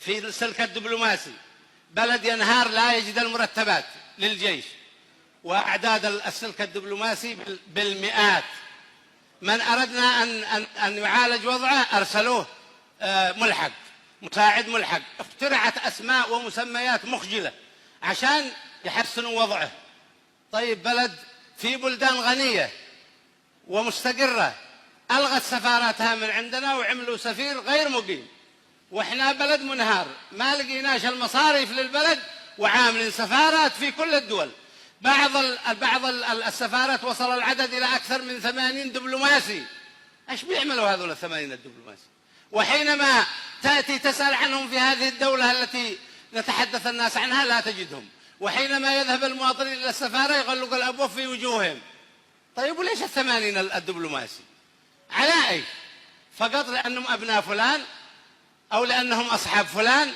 في السلك الدبلوماسي، بلد ينهار لا يجد المرتبات للجيش، وأعداد السلك الدبلوماسي بالمئات. من أردنا أن يعالج وضعه أرسلوه ملحق، مساعد ملحق، اخترعت أسماء ومسميات مخجلة عشان يحسنوا وضعه. طيب بلد في بلدان غنية ومستقرة ألغت سفاراتها من عندنا وعملوا سفير غير مقيم، وإحنا بلد منهار ما لقيناش المصاريف للبلد وعاملين سفارات في كل الدول. بعض السفارات وصل العدد إلى أكثر من 80 دبلوماسي. إيش بيعملوا هذول 80 الدبلوماسي؟ وحينما تأتي تسأل عنهم في هذه الدولة التي نتحدث الناس عنها لا تجدهم، وحينما يذهب المواطنين إلى السفارة يغلق الأبواب في وجوههم. طيب وليش 80 الدبلوماسي؟ على أي؟ فقط لأنهم أبناء فلان، أو لأنهم أصحاب فلان،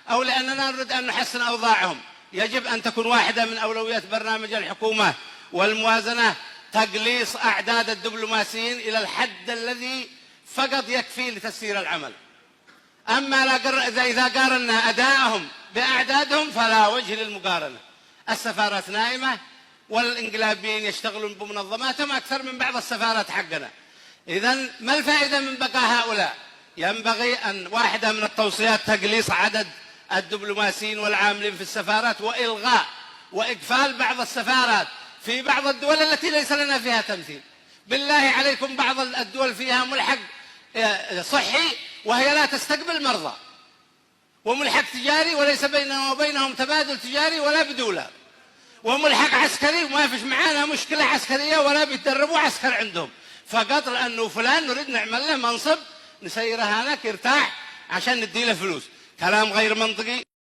أو لأننا نريد أن نحسن أوضاعهم. يجب أن تكون واحدة من أولويات برنامج الحكومة والموازنة تقليص أعداد الدبلوماسيين إلى الحد الذي فقط يكفي لتسيير العمل. أما إذا قارنا أداءهم بأعدادهم فلا وجه للمقارنة. السفارات نائمة والإنقلابيين يشتغلون بمنظماتهم أكثر من بعض السفارات حقنا. إذن ما الفائدة من بقاء هؤلاء؟ ينبغي أن واحدة من التوصيات تقليص عدد الدبلوماسيين والعاملين في السفارات، وإلغاء وإقفال بعض السفارات في بعض الدول التي ليس لنا فيها تمثيل. بالله عليكم بعض الدول فيها ملحق صحي وهي لا تستقبل مرضى، وملحق تجاري وليس بيننا وبينهم تبادل تجاري ولا بدولار، وملحق عسكري وما فيش معانا مشكلة عسكرية ولا بيتدربوا عسكر عندهم، فقط لأنه فلان نريد نعمل له منصب نسيره هناك يرتاح عشان ندي له فلوس. كلام غير منطقي.